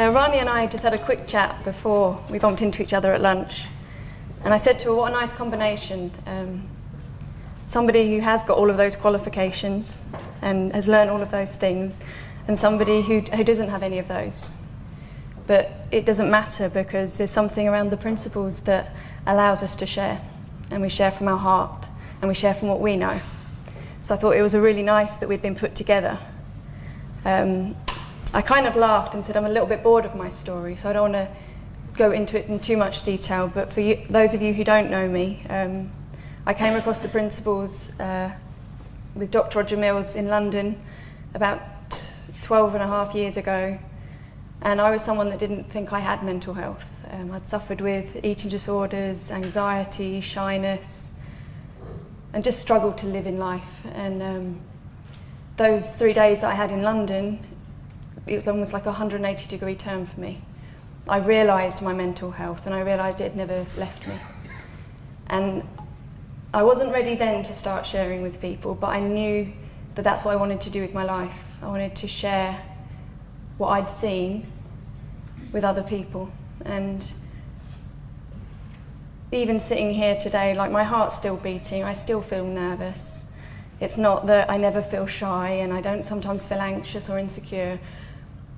Rani and I just had a quick chat before we bumped into each other at lunch. And I said to her, what a nice combination. Somebody who has got all of those qualifications and has learned all of those things, and somebody who doesn't have any of those. But it doesn't matter, because there's something around the principles that allows us to share. And we share from our heart, and we share from what we know. So I thought it was really nice that we'd been put together. I kind of laughed and said I'm a little bit bored of my story, so I don't want to go into it in too much detail, but for you, those of you who don't know me, I came across the principles with Dr. Roger Mills in London about 12 and a half years ago, and I was someone that didn't think I had mental health. I'd suffered with eating disorders, anxiety, shyness, and just struggled to live in life. And those 3 days that I had in London, it was almost like a 180-degree turn for me. I realised my mental health, and I realised it had never left me. And I wasn't ready then to start sharing with people, but I knew that that's what I wanted to do with my life. I wanted to share what I'd seen with other people. And even sitting here today, like, my heart's still beating, I still feel nervous. It's not that I never feel shy and I don't sometimes feel anxious or insecure,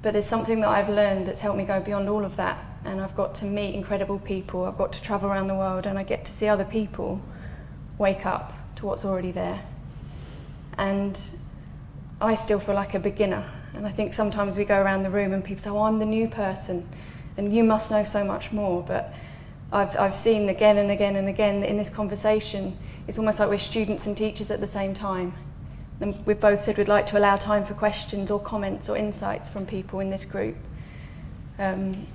but there's something that I've learned that's helped me go beyond all of that. And I've got to meet incredible people, I've got to travel around the world, and I get to see other people wake up to what's already there. And I still feel like a beginner. And I think sometimes we go around the room and people say, oh, I'm the new person, and you must know so much more. But I've seen again and again and again that in this conversation, it's almost like we're students and teachers at the same time. And we've both said we'd like to allow time for questions or comments or insights from people in this group. And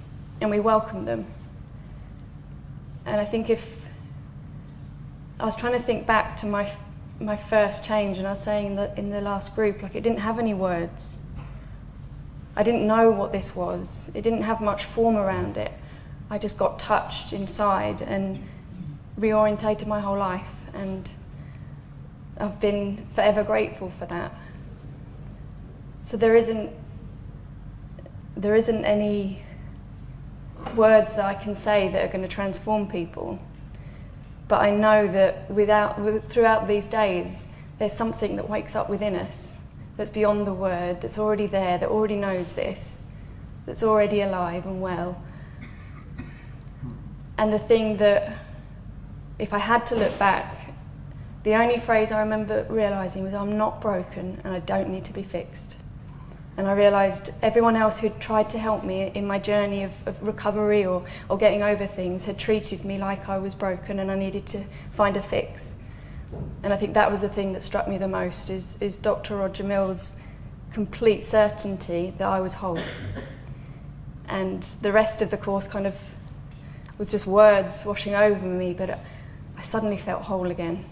we welcome them. And I think if I was trying to think back to my first change, and I was saying that in the last group, like, it didn't have any words. I didn't know what this was. It didn't have much form around it. I just got touched inside and reorientated my whole life. And I've been forever grateful for that. So there isn't any words that I can say that are going to transform people. But I know that throughout these days, there's something that wakes up within us that's beyond the word, that's already there, that already knows this, that's already alive and well. And the thing that, if I had to look back, the only phrase I remember realising was, I'm not broken and I don't need to be fixed. And I realised everyone else who'd tried to help me in my journey of recovery or getting over things had treated me like I was broken and I needed to find a fix. And I think that was the thing that struck me the most, is Dr. Roger Mills' complete certainty that I was whole. And the rest of the course kind of was just words washing over me, but I suddenly felt whole again.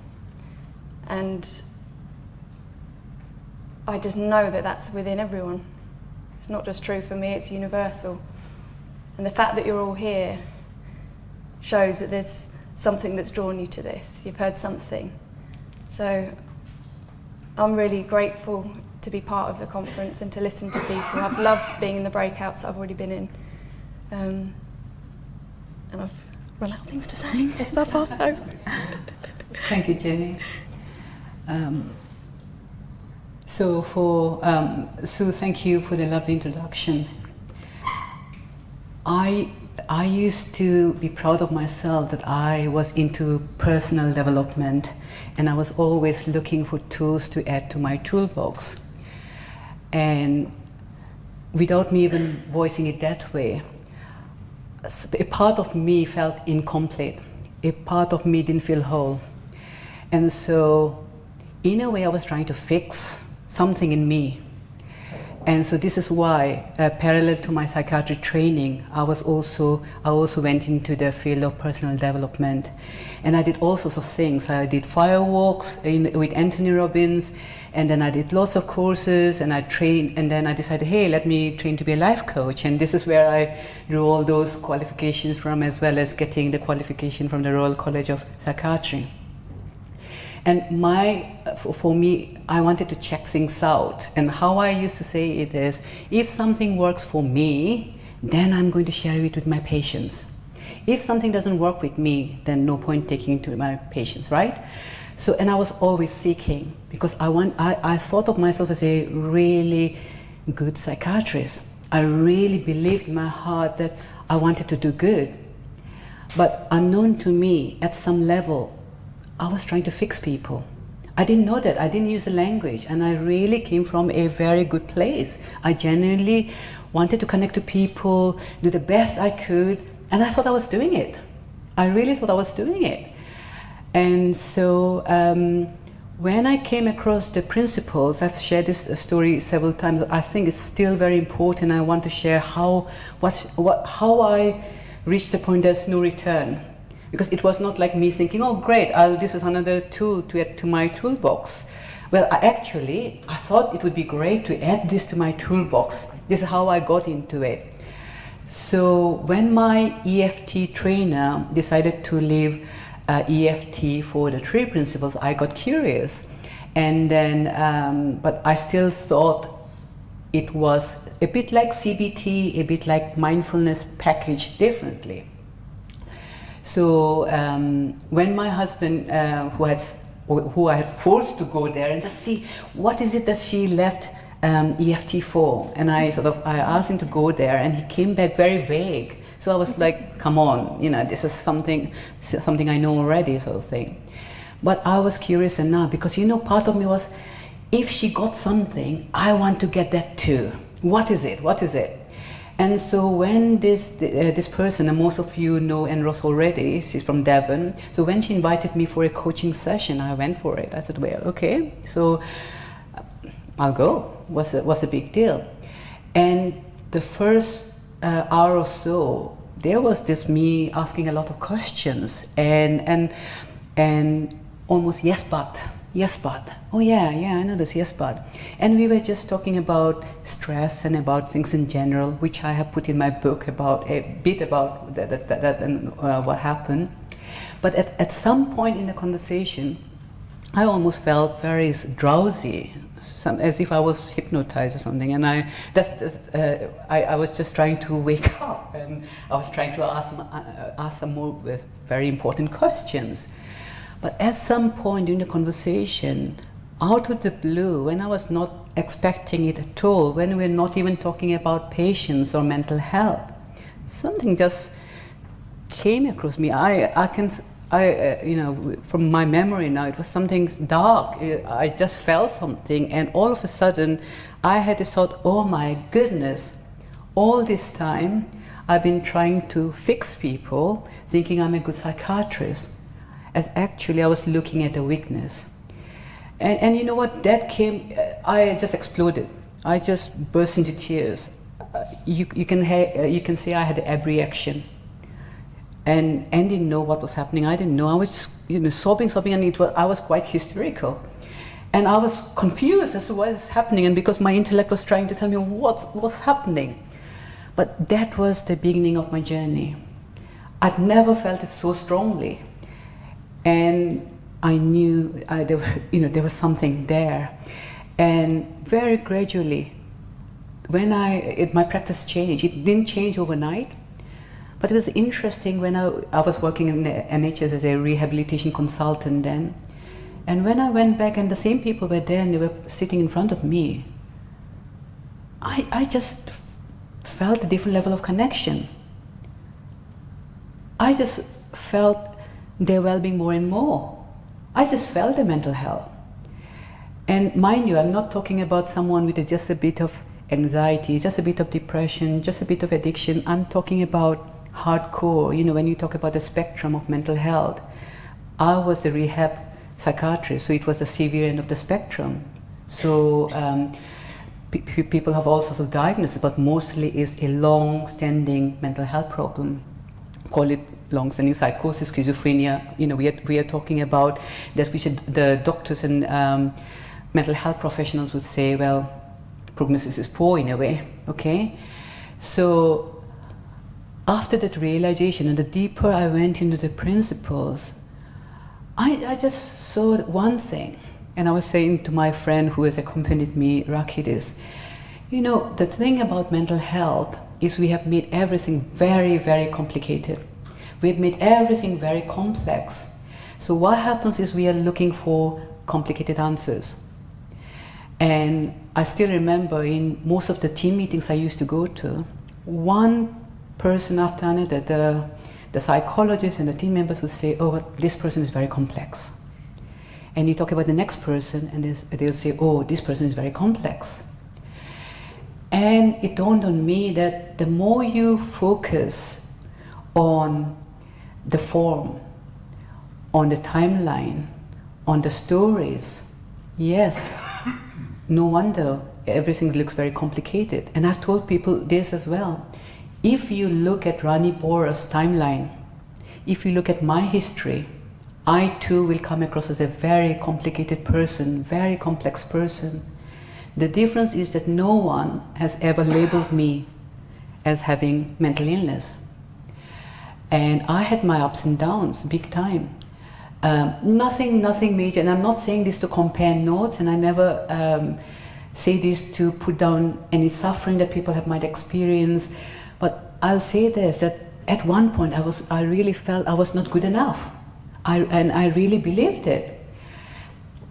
And I just know that that's within everyone. It's not just true for me, it's universal. And the fact that you're all here shows that there's something that's drawn you to this. You've heard something. So I'm really grateful to be part of the conference and to listen to people. I've loved being in the breakouts that I've already been in. And I've run out of things to say, so I'll pass over. Thank you, Jenny. Sue, thank you for the lovely introduction. I used to be proud of myself that I was into personal development, and I was always looking for tools to add to my toolbox. And without me even voicing it that way, a part of me felt incomplete. A part of me didn't feel whole. And so, in a way, I was trying to fix something in me. And so this is why, parallel to my psychiatric training, I also went into the field of personal development. And I did all sorts of things. I did firewalks with Anthony Robbins, and then I did lots of courses, and I trained, and then I decided, hey, let me train to be a life coach. And this is where I drew all those qualifications from, as well as getting the qualification from the Royal College of Psychiatry. And for me, I wanted to check things out. And how I used to say it is, if something works for me, then I'm going to share it with my patients. If something doesn't work with me, then no point taking it to my patients, right? So, and I was always seeking, because I thought of myself as a really good psychiatrist. I really believed in my heart that I wanted to do good. But unknown to me, at some level, I was trying to fix people. I didn't know that, I didn't use the language, and I really came from a very good place. I genuinely wanted to connect to people, do the best I could, and I thought I was doing it. I really thought I was doing it. And so when I came across the principles, I've shared this story several times, I think it's still very important. I want to share how I reached the point there's no return. Because it was not like me thinking, oh great, this is another tool to add to my toolbox. Well, I thought it would be great to add this to my toolbox. This is how I got into it. So when my EFT trainer decided to leave EFT for the 3 principles, I got curious. And then, but I still thought it was a bit like CBT, a bit like mindfulness packaged differently. So when my husband, who I had forced to go there and just see what is it that she left EFT for, and I asked him to go there, and he came back very vague. So I was like, come on, this is something I know already, sort of thing. But I was curious enough, because part of me was, if she got something, I want to get that too. What is it? What is it? And so when this person, and most of you know Enros already, she's from Devon, so when she invited me for a coaching session, I went for it. I said, well, okay, so I'll go. What's a big deal? And the first hour or so, there was this me asking a lot of questions and almost yes but, oh yeah, I know this, yes but. And we were just talking about stress and about things in general, which I have put in my book about a bit about that and what happened. But at some point in the conversation, I almost felt very drowsy, as if I was hypnotized or something, and I was just trying to wake up, and I was trying to ask some more very important questions. But at some point in the conversation, out of the blue, when I was not expecting it at all, when we're not even talking about patients or mental health, something just came across me. From my memory now, it was something dark. I just felt something, and all of a sudden, I had this thought, oh my goodness, all this time, I've been trying to fix people, thinking I'm a good psychiatrist. And actually, I was looking at a weakness. And you know what, that came, I just exploded. I just burst into tears. You can say I had an abreaction. And didn't know what was happening. I didn't know. I was just, sobbing, and I was quite hysterical. And I was confused as to what is happening, and because my intellect was trying to tell me what's happening. But that was the beginning of my journey. I'd never felt it so strongly. And I knew there was something there. And very gradually, when my practice changed, it didn't change overnight. But it was interesting when I was working in the NHS as a rehabilitation consultant then. And when I went back and the same people were there and they were sitting in front of me, I just felt a different level of connection. I just felt their well-being more and more. I just felt their mental health. And mind you, I'm not talking about someone with just a bit of anxiety, just a bit of depression, just a bit of addiction. I'm talking about hardcore, when you talk about the spectrum of mental health. I was the rehab psychiatrist, so it was the severe end of the spectrum. So people have all sorts of diagnoses, but mostly is a long-standing mental health problem. Call it long-standing psychosis, schizophrenia. We are talking about that the doctors and mental health professionals would say, well, prognosis is poor in a way, okay? So after that realization, and the deeper I went into the principles, I just saw one thing. And I was saying to my friend who has accompanied me, Rakhi, the thing about mental health, is we have made everything very, very complicated. We've made everything very complex. So what happens is we are looking for complicated answers. And I still remember in most of the team meetings I used to go to, one person after another, the psychologists and the team members would say, oh, this person is very complex. And you talk about the next person and they'll say, oh, this person is very complex. And it dawned on me that the more you focus on the form, on the timeline, on the stories, yes, no wonder everything looks very complicated. And I've told people this as well. If you look at Rani Bora's timeline, if you look at my history, I too will come across as a very complicated person, very complex person. The difference is that no one has ever labeled me as having mental illness. And I had my ups and downs, big time. Nothing major, and I'm not saying this to compare notes, and I never say this to put down any suffering that people might experience, but I'll say this, that at one point I really felt I was not good enough. And I really believed it.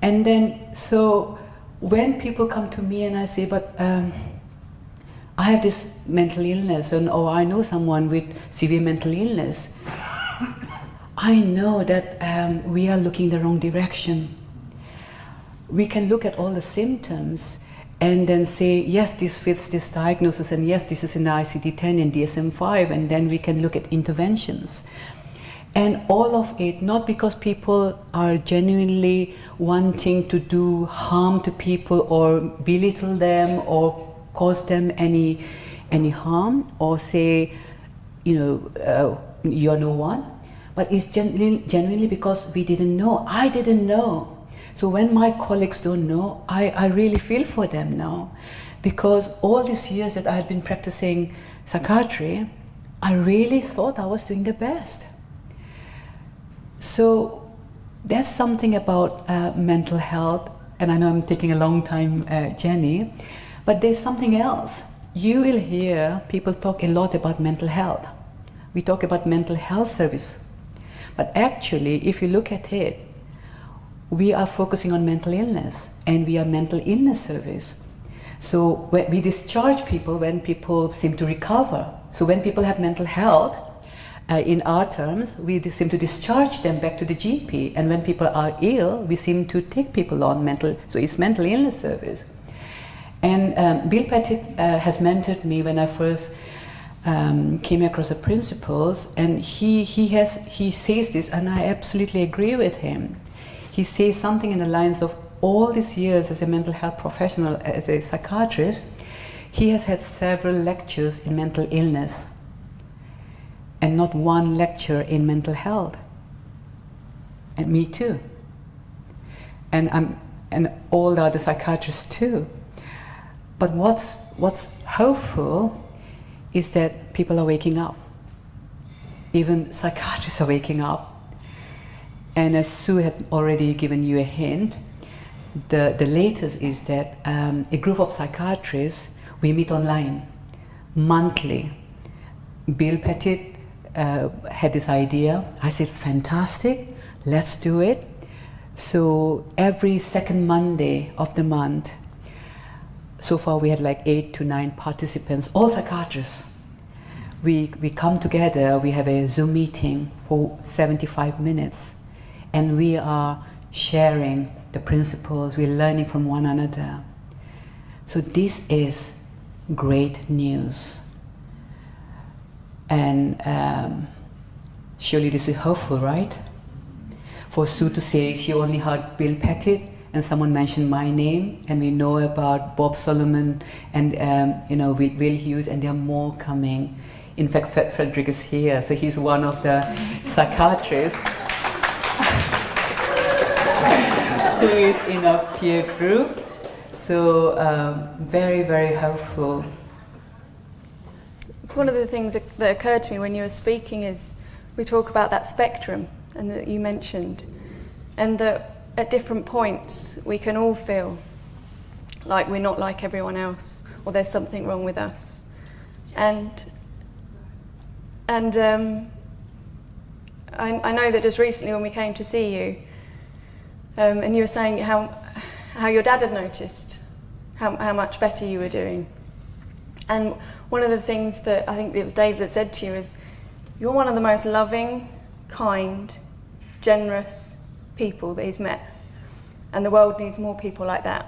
And then, so when people come to me and I say, but I have this mental illness, or I know someone with severe mental illness, I know that we are looking the wrong direction. We can look at all the symptoms and then say, yes, this fits this diagnosis, and yes, this is in the ICD-10 and DSM-5, and then we can look at interventions. And all of it, not because people are genuinely wanting to do harm to people or belittle them or cause them any harm or say, you're no one, but it's genuinely because we didn't know. I didn't know. So when my colleagues don't know, I really feel for them now, because all these years that I had been practicing psychiatry, I really thought I was doing the best. So that's something about mental health, and I know I'm taking a long time, Jenny, but there's something else. You will hear people talk a lot about mental health. We talk about mental health service, but actually, if you look at it, we are focusing on mental illness, and we are mental illness service. So we discharge people when people seem to recover. So when people have mental health, in our terms, we seem to discharge them back to the GP, and when people are ill, we seem to take people on so it's mental illness service. And Bill Pettit has mentored me when I first came across the principles, and he says this, and I absolutely agree with him. He says something in the lines of, all these years as a mental health professional, as a psychiatrist, he has had several lectures in mental illness, and not one lecture in mental health. And me too. And all the other psychiatrists too. But what's hopeful is that people are waking up. Even psychiatrists are waking up. And as Sue had already given you a hint, the latest is that a group of psychiatrists, we meet online monthly. Bill Pettit had this idea. I said, fantastic, let's do it. So every second Monday of the month, so far we had like 8 to 9 participants, all psychiatrists. We come together, we have a Zoom meeting for 75 minutes, and we are sharing the principles, we're learning from one another. So this is great news. And surely this is hopeful, right? For Sue to say she only heard Bill Pettit and someone mentioned my name, and we know about Bob Solomon and Will Hughes, and there are more coming. In fact, Frederick is here, so he's one of the psychiatrists who is in our peer group. So very, very helpful. It's one of the things that occurred to me when you were speaking is we talk about that spectrum and that you mentioned, and that at different points we can all feel like we're not like everyone else, or there's something wrong with us. And I know that just recently when we came to see you, and you were saying how your dad had noticed how much better you were doing. And one of the things that I think it was Dave that said to you is, you're one of the most loving, kind, generous people that he's met. And the world needs more people like that.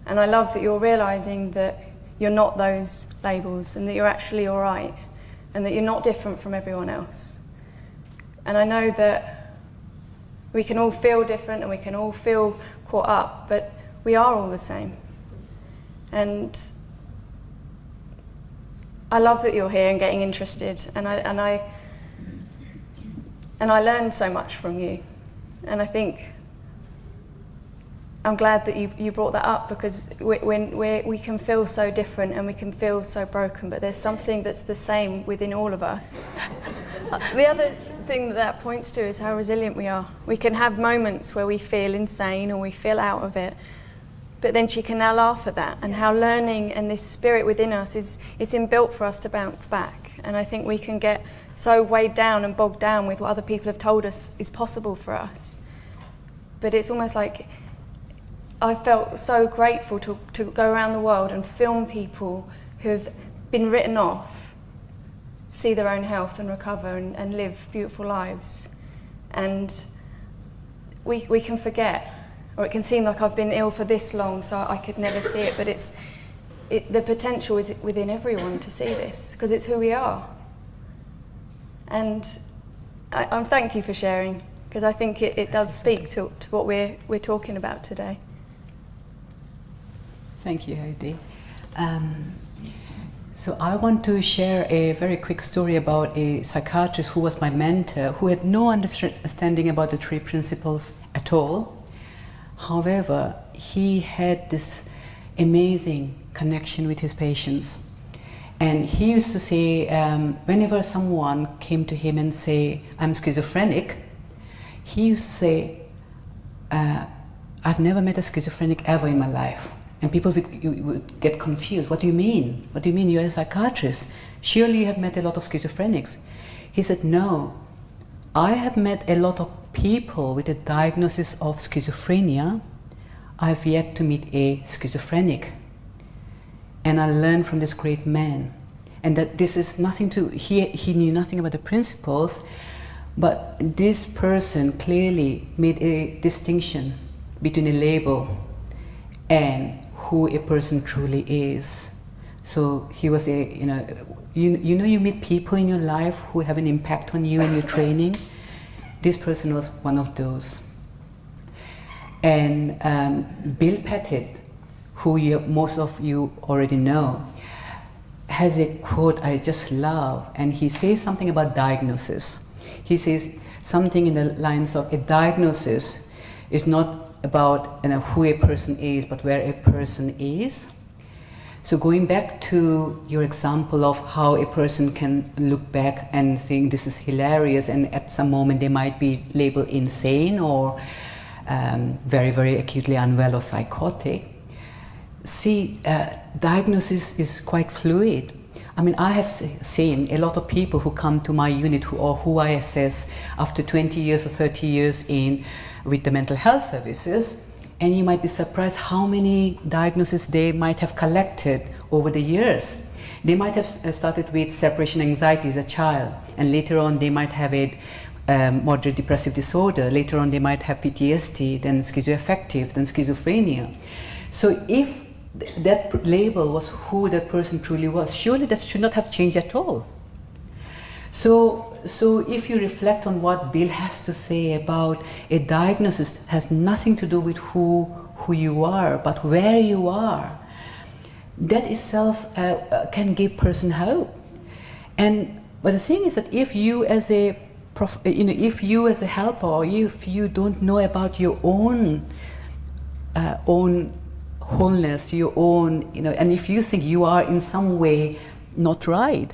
And I love that you're realising that you're not those labels and that you're actually all right and that you're not different from everyone else. And I know that we can all feel different and we can all feel caught up, but we are all the same. And I love that you're here and getting interested, and I learned so much from you. And I think I'm glad that you brought that up, because we can feel so different and we can feel so broken, but there's something that's the same within all of us. The other thing that points to is how resilient we are. We can have moments where we feel insane or we feel out of it, but then she can now laugh at that, and how learning and this spirit within us is inbuilt for us to bounce back. And I think we can get so weighed down and bogged down with what other people have told us is possible for us. But it's almost like I felt so grateful to go around the world and film people who have been written off, see their own health and recover and live beautiful lives. And we can forget, or it can seem like I've been ill for this long so I could never see it, but the potential is within everyone to see this, because it's who we are. And I'm thank you for sharing, because I think it does speak to what we're talking about today. Thank you, Heidi. So I want to share a very quick story about a psychiatrist who was my mentor, who had no understanding about the three principles at all. However, he had this amazing connection with his patients. And he used to say, whenever someone came to him and say, I'm schizophrenic, he used to say, I've never met a schizophrenic ever in my life. And people would get confused. What do you mean? What do you mean? You're a psychiatrist. Surely you have met a lot of schizophrenics. He said, no, I have met a lot of people with a diagnosis of schizophrenia. I've yet to meet a schizophrenic. And I learned from this great man. And that this is nothing to, he knew nothing about the principles, but this person clearly made a distinction between a label and who a person truly is. So he was you meet people in your life who have an impact on you and your training. This person was one of those. And Bill Pettit, who most of you already know, has a quote I just love, and he says something about diagnosis. He says something in the lines of, a diagnosis is not about who a person is, but where a person is. So going back to your example of how a person can look back and think this is hilarious, and at some moment they might be labeled insane or very, very acutely unwell or psychotic. See, diagnosis is quite fluid. I mean, I have seen a lot of people who come to my unit who I assess after 20 years or 30 years with the mental health services, and you might be surprised how many diagnoses they might have collected over the years. They might have started with separation anxiety as a child, and later on they might have a moderate depressive disorder. Later on they might have PTSD, then schizoaffective, then schizophrenia. So if that label was who that person truly was, surely that should not have changed at all. So if you reflect on what Bill has to say about a diagnosis, has nothing to do with who you are, but where you are, that itself can give person hope. But the thing is that if you as a helper, or if you don't know about your own wholeness, your own, and if you think you are in some way not right,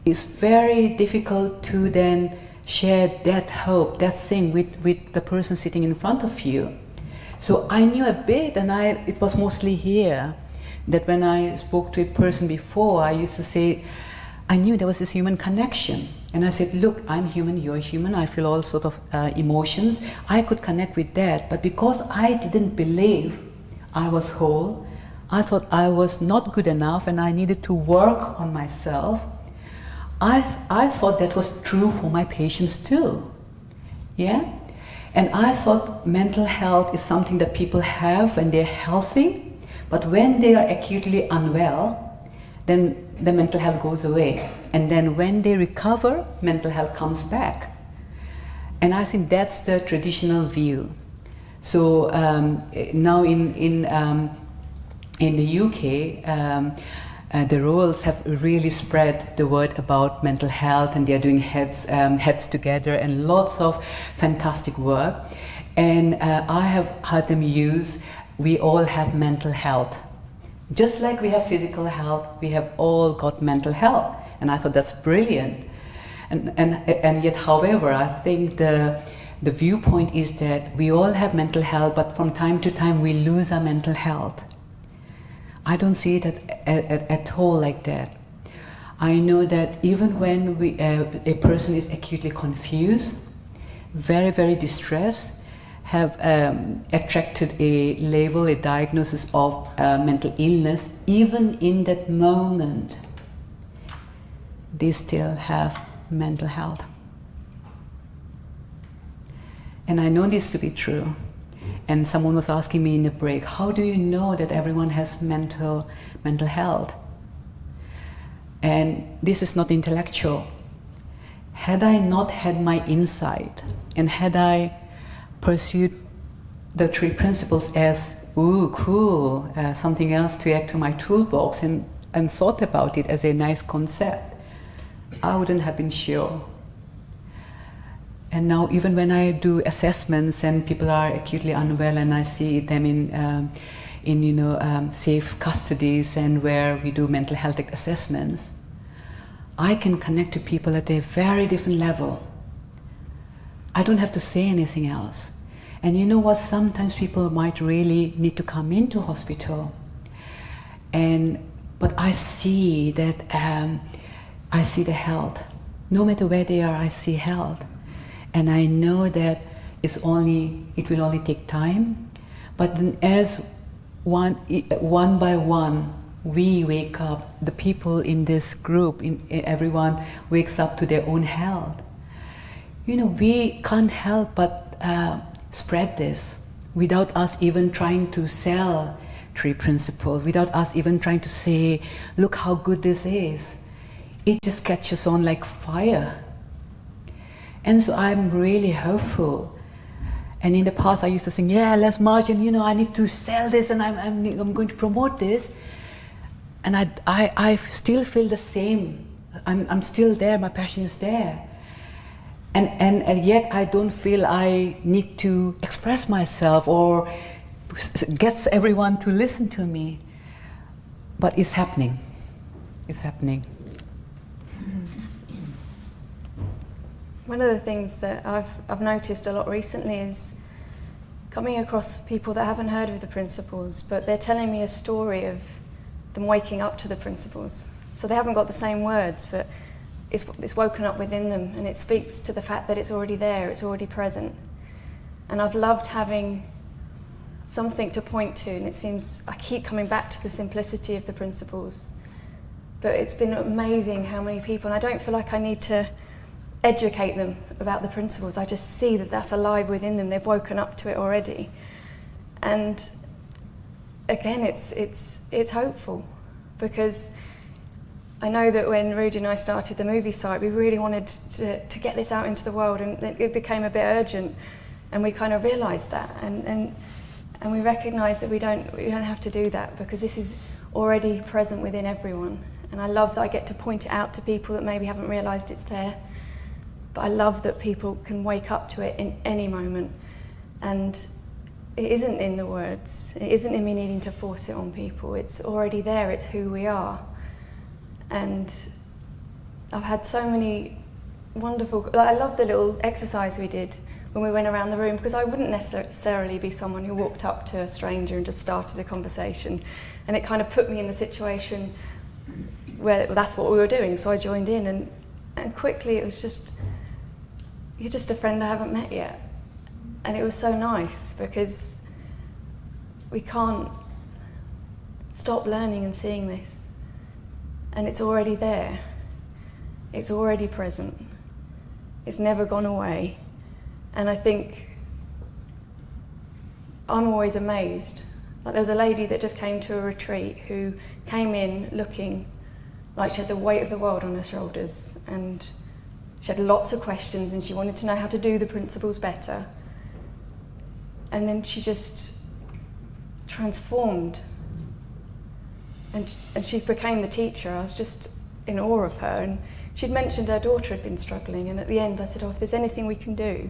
it's very difficult to then share that hope, that thing with the person sitting in front of you. So I knew a bit, and it was mostly here that when I spoke to a person before, I used to say, I knew there was this human connection. And I said, look, I'm human, you're human, I feel all sort of emotions. I could connect with that, but because I didn't believe I was whole, I thought I was not good enough and I needed to work on myself. I thought that was true for my patients too. Yeah? And I thought mental health is something that people have when they're healthy, but when they are acutely unwell, then the mental health goes away. And then when they recover, mental health comes back. And I think that's the traditional view. So now in the UK, the royals have really spread the word about mental health, and they're doing heads together and lots of fantastic work. And I have heard them use, we all have mental health. Just like we have physical health, we have all got mental health. And I thought that's brilliant. And yet, however, I think the viewpoint is that we all have mental health, but from time to time we lose our mental health. I don't see it at all like that. I know that even when a person is acutely confused, very, very distressed, have attracted a label, a diagnosis of mental illness, even in that moment, they still have mental health. And I know this to be true. And someone was asking me in the break, how do you know that everyone has mental health? And this is not intellectual. Had I not had my insight, and had I pursued the 3 principles as, ooh, cool, something else to add to my toolbox, and thought about it as a nice concept, I wouldn't have been sure. And now even when I do assessments and people are acutely unwell and I see them in safe custodies and where we do mental health assessments, I can connect to people at a very different level. I don't have to say anything else. And you know what, sometimes people might really need to come into hospital. But I see that, I see the health. No matter where they are, I see health. And I know that it will only take time. But then as one by one, we wake up, the people in this group, everyone wakes up to their own health. You know, we can't help but spread this without us even trying to sell 3 principles, without us even trying to say, look how good this is. It just catches on like fire. And so I'm really hopeful. And in the past I used to think, yeah, let's march, and I need to sell this, and I'm going to promote this. And I still feel the same. I'm still there, my passion is there. And yet I don't feel I need to express myself or get everyone to listen to me. But it's happening. It's happening. One of the things that I've noticed a lot recently is coming across people that haven't heard of the principles, but they're telling me a story of them waking up to the principles. So they haven't got the same words, but it's woken up within them, and it speaks to the fact that it's already there, it's already present. And I've loved having something to point to, and it seems I keep coming back to the simplicity of the principles. But it's been amazing how many people, and I don't feel like I need to educate them about the principles. I just see that that's alive within them. They've woken up to it already. And again, it's hopeful, because I know that when Rudy and I started the movie site, we really wanted to get this out into the world, and it became a bit urgent, and we kind of realised that, and we recognised that we don't have to do that, because this is already present within everyone. And I love that I get to point it out to people that maybe haven't realised it's there. But I love that people can wake up to it in any moment. And it isn't in the words. It isn't in me needing to force it on people. It's already there. It's who we are. And I've had so many wonderful... I love the little exercise we did when we went around the room, because I wouldn't necessarily be someone who walked up to a stranger and just started a conversation. And it kind of put me in the situation that's what we were doing. So I joined in, and quickly it was just, you're just a friend I haven't met yet. And it was so nice because we can't stop learning and seeing this. And it's already there. It's already present. It's never gone away. And I think I'm always amazed. Like, there was a lady that just came to a retreat who came in looking like she had the weight of the world on her shoulders, and she had lots of questions and she wanted to know how to do the principles better. And then she just transformed, and she became the teacher. I was just in awe of her, and she'd mentioned her daughter had been struggling, and at the end I said, if there's anything we can do,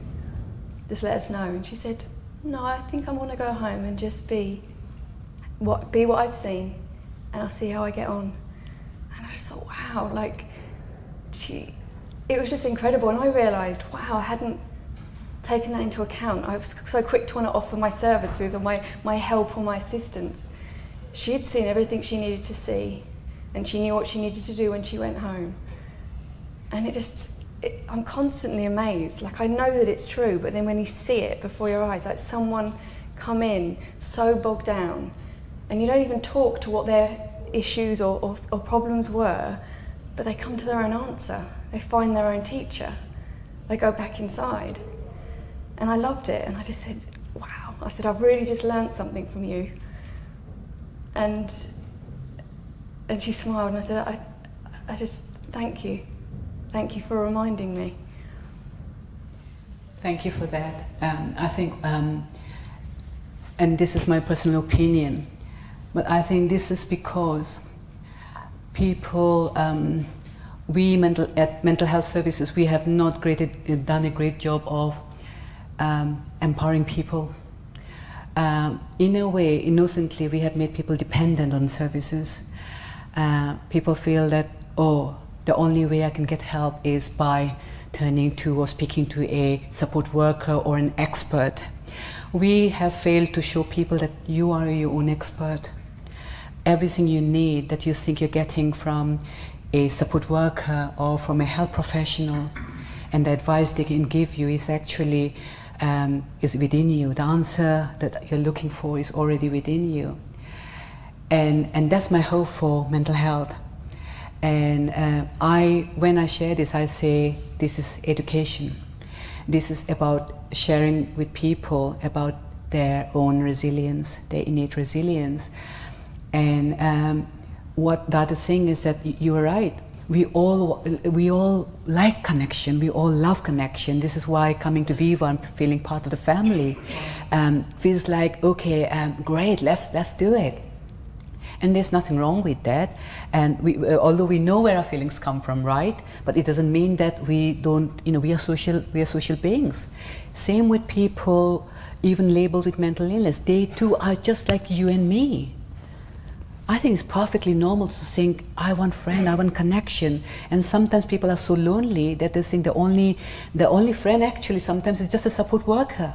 just let us know. And she said, no, I think I want to go home and just be what I've seen, and I'll see how I get on. And I just thought, wow, like, it was just incredible. And I realised, wow, I hadn't taken that into account. I was so quick to want to offer my services or my help or my assistance. She had seen everything she needed to see, and she knew what she needed to do when she went home. And I'm constantly amazed. Like, I know that it's true, but then when you see it before your eyes, like someone come in so bogged down, and you don't even talk to what their issues or problems were, but they come to their own answer. They find their own teacher. They go back inside. And I loved it, and I just said, wow. I said, I've really just learned something from you. And she smiled, and I said, I just thank you. Thank you for reminding me. Thank you for that. I think, and this is my personal opinion, but I think this is because people, we at mental health services, we have not done a great job of empowering people. In a way, innocently, we have made people dependent on services. People feel that, the only way I can get help is by turning to or speaking to a support worker or an expert. We have failed to show people that you are your own expert. Everything you need that you think you're getting from a support worker or from a health professional, and the advice they can give you is actually is within you. The answer that you're looking for is already within you. And that's my hope for mental health. And when I share this, I say this is education. This is about sharing with people about their own resilience, their innate resilience. And what the other thing is that you are right. We all like connection. We all love connection. This is why coming to Viva and feeling part of the family feels like, okay, great, let's do it. And there's nothing wrong with that. And although we know where our feelings come from, right? But it doesn't mean that we don't, we are social beings. Same with people, even labeled with mental illness. They too are just like you and me. I think it's perfectly normal to think, I want friend, I want connection. And sometimes people are so lonely that they think the only friend actually sometimes is just a support worker.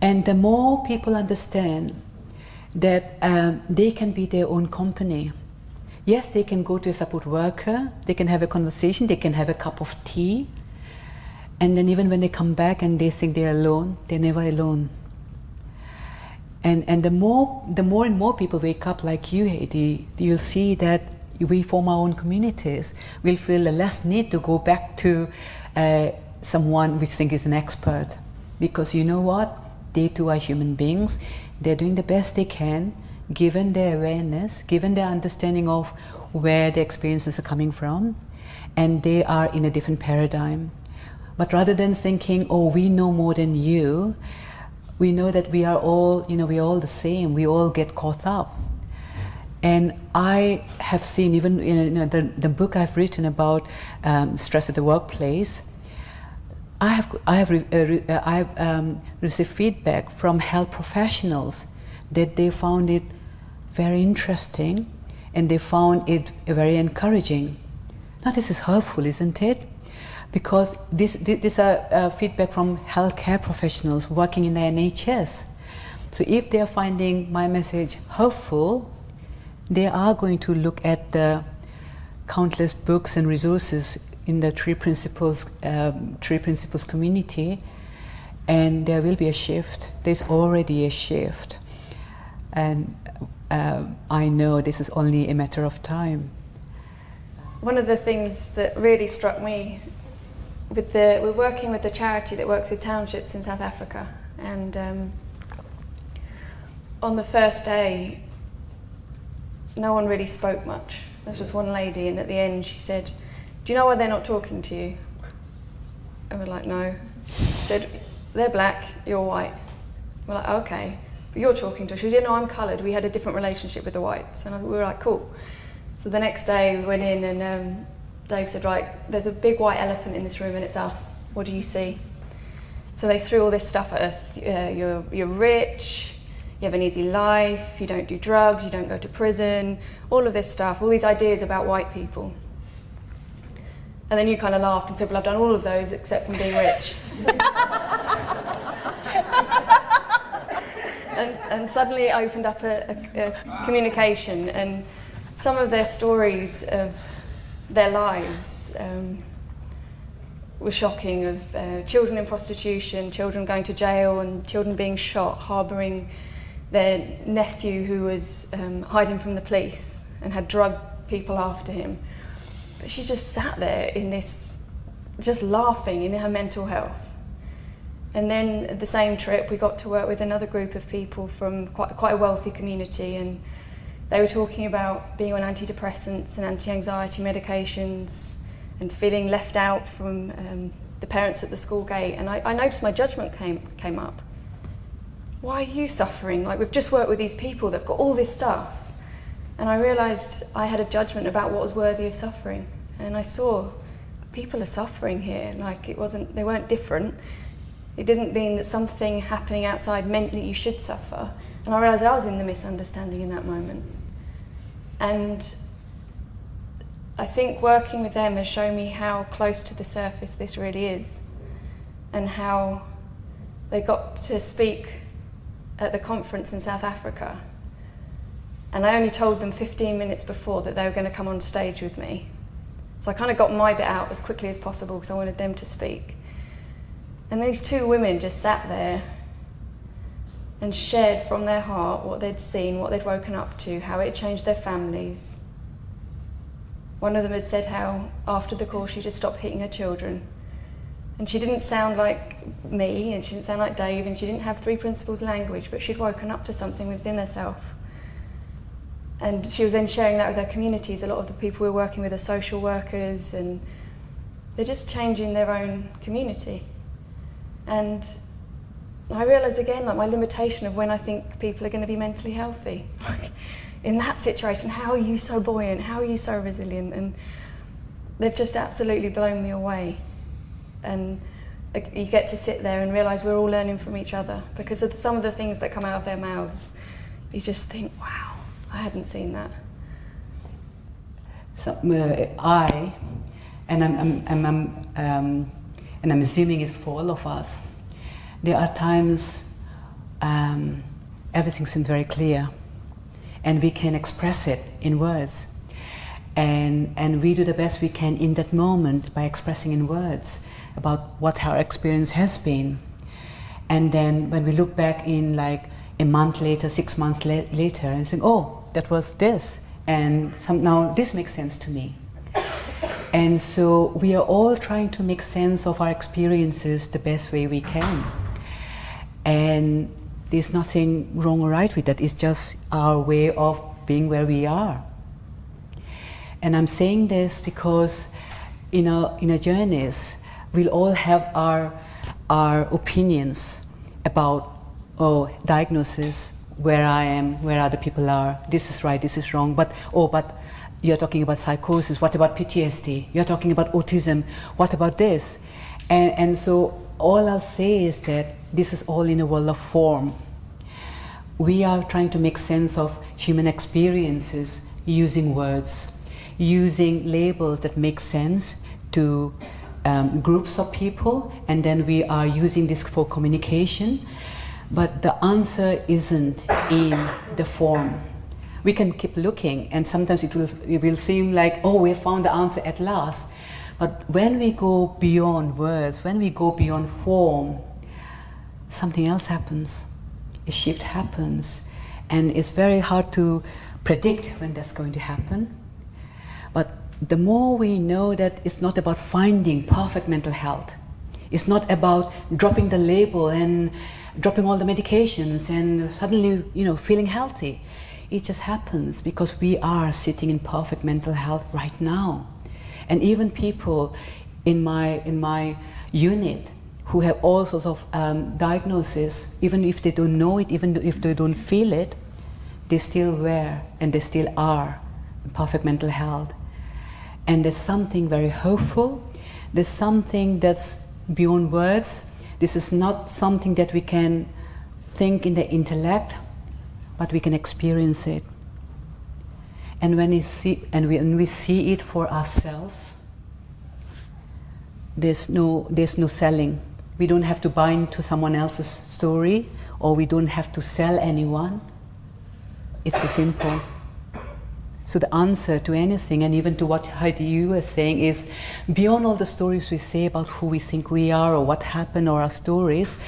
And the more people understand that they can be their own company. Yes, they can go to a support worker, they can have a conversation, they can have a cup of tea, and then even when they come back and they think they're alone, they're never alone. And the more and more people wake up like you, Heidi, you'll see that we form our own communities. We'll feel the less need to go back to someone we think is an expert, because you know what? They too are human beings. They're doing the best they can, given their awareness, given their understanding of where the experiences are coming from, and they are in a different paradigm. But rather than thinking, we know more than you, we know that we are all, we're all the same. We all get caught up. And I have seen, even in the book I've written about stress at the workplace, I have received feedback from health professionals that they found it very interesting and they found it very encouraging. Now this is hurtful, isn't it? Because this are feedback from healthcare professionals working in the NHS. So if they are finding my message hurtful, they are going to look at the countless books and resources in the Three Principles community, and there will be a shift. There's already a shift, and I know this is only a matter of time. One of the things that really struck me we're working with the charity that works with townships in South Africa, and on the first day, no one really spoke much. There was just one lady, and at the end she said, "Do you know why they're not talking to you?" And we're like, "No." She said, "They're black, you're white." We're like, "Okay, but you're talking to us." She didn't know I'm coloured. We had a different relationship with the whites, and we were like, "Cool." So the next day we went in, and Dave said, "Right, there's a big white elephant in this room, and it's us. What do you see?" So they threw all this stuff at us. You're rich, you have an easy life, you don't do drugs, you don't go to prison, all of this stuff, all these ideas about white people. And then you kind of laughed and said, "Well, I've done all of those except from being rich." and suddenly it opened up a communication, and some of their stories of their lives were shocking, of children in prostitution, children going to jail, and children being shot, harbouring their nephew who was hiding from the police and had drug people after him. But she just sat there in this, just laughing in her mental health. And then at the same trip we got to work with another group of people from quite a wealthy community, and they were talking about being on antidepressants and anti-anxiety medications and feeling left out from the parents at the school gate. And I noticed my judgment came up. Why are you suffering? Like, we've just worked with these people that've got all this stuff. And I realised I had a judgment about what was worthy of suffering. And I saw people are suffering here. Like, they weren't different. It didn't mean that something happening outside meant that you should suffer. And I realised I was in the misunderstanding in that moment. And I think working with them has shown me how close to the surface this really is, and how they got to speak at the conference in South Africa. And I only told them 15 minutes before that they were going to come on stage with me. So I kind of got my bit out as quickly as possible because I wanted them to speak. And these two women just sat there and shared from their heart what they'd seen, what they'd woken up to, how it had changed their families. One of them had said how after the course she just stopped hitting her children. And she didn't sound like me, and she didn't sound like Dave, and she didn't have Three Principles language, but she'd woken up to something within herself. And she was then sharing that with her communities. A lot of the people we were working with are social workers, and they're just changing their own community. And I realised again, like, my limitation of when I think people are going to be mentally healthy. Like, in that situation, how are you so buoyant? How are you so resilient? And they've just absolutely blown me away. And you get to sit there and realise we're all learning from each other because of some of the things that come out of their mouths. You just think, wow, I hadn't seen that. So and I'm assuming it's for all of us, there are times everything seems very clear, and we can express it in words, and we do the best we can in that moment by expressing in words about what our experience has been. And then when we look back in like a month later, 6 months later, and think, oh, that was this, and now this makes sense to me. And so we are all trying to make sense of our experiences the best way we can. And there's nothing wrong or right with that. It's just our way of being where we are. And I'm saying this because in our journeys, we'll all have our opinions about diagnosis, where I am, where other people are, this is right, this is wrong, but you're talking about psychosis, what about PTSD? You're talking about autism, what about this? And so all I'll say is that this is all in a world of form. We are trying to make sense of human experiences using words, using labels that make sense to groups of people, and then we are using this for communication. But the answer isn't in the form. We can keep looking, and sometimes it will seem like, oh, we have found the answer at last. But when we go beyond words, when we go beyond form, something else happens. A shift happens, and it's very hard to predict when that's going to happen. But the more we know that it's not about finding perfect mental health, it's not about dropping the label and dropping all the medications and suddenly, feeling healthy. It just happens because we are sitting in perfect mental health right now. And even people in my unit who have all sorts of diagnoses, even if they don't know it, even if they don't feel it, they still were and they still are in perfect mental health. And there's something very hopeful. There's something that's beyond words. This is not something that we can think in the intellect, but we can experience it. And when we see it for ourselves, there's no selling. We don't have to buy into someone else's story, or we don't have to sell anyone. It's so simple. So the answer to anything, and even to what Heidi you were saying, is beyond all the stories we say about who we think we are or what happened or our stories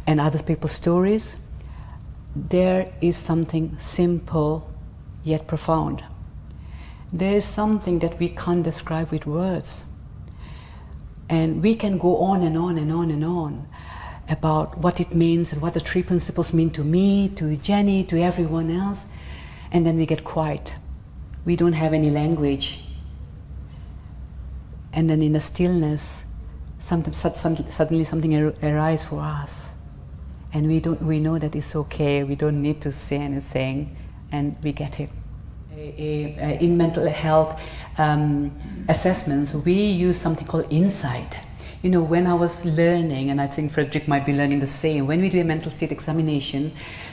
and other people's stories, there is something simple yet profound. There is something that we can't describe with words. And we can go on and on and on and on about what it means and what the three principles mean to me, to Jenny, to everyone else, and then we get quiet. We don't have any language. And then in the stillness, suddenly something arises for us. And we know that it's okay, we don't need to say anything, and we get it. In mental health assessments, we use something called insight. When I was learning, and I think Frederick might be learning the same, when we do a mental state examination,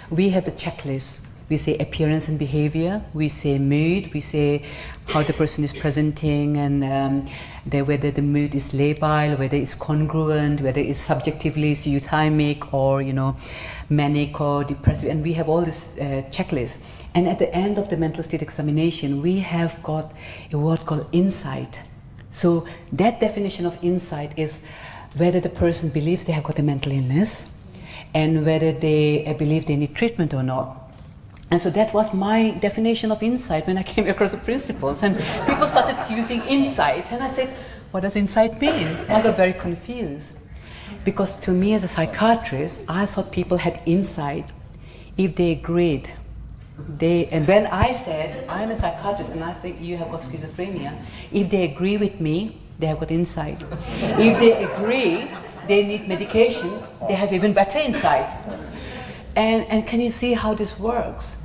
we have a checklist. We say appearance and behavior, we say mood, we say how the person is presenting, and whether the mood is labile, whether it's congruent, whether it's subjectively euthymic or manic or depressive, and we have all this checklist. And at the end of the mental state examination, we have got a word called insight. So that definition of insight is whether the person believes they have got a mental illness and whether they believe they need treatment or not. And so that was my definition of insight when I came across the principles. And people started using insight. And I said, what does insight mean? I got very confused. Because to me as a psychiatrist, I thought people had insight if they agreed. And when I said, I'm a psychiatrist and I think you have got schizophrenia, if they agree with me, they have got insight. If they agree they need medication, they have even better insight. And can you see how this works?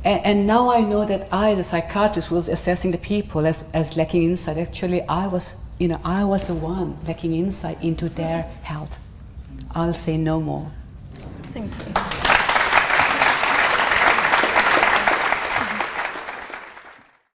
And now I know that I, as a psychiatrist, was assessing the people as lacking insight. Actually, I was the one lacking insight into their health. I'll say no more. Thank you.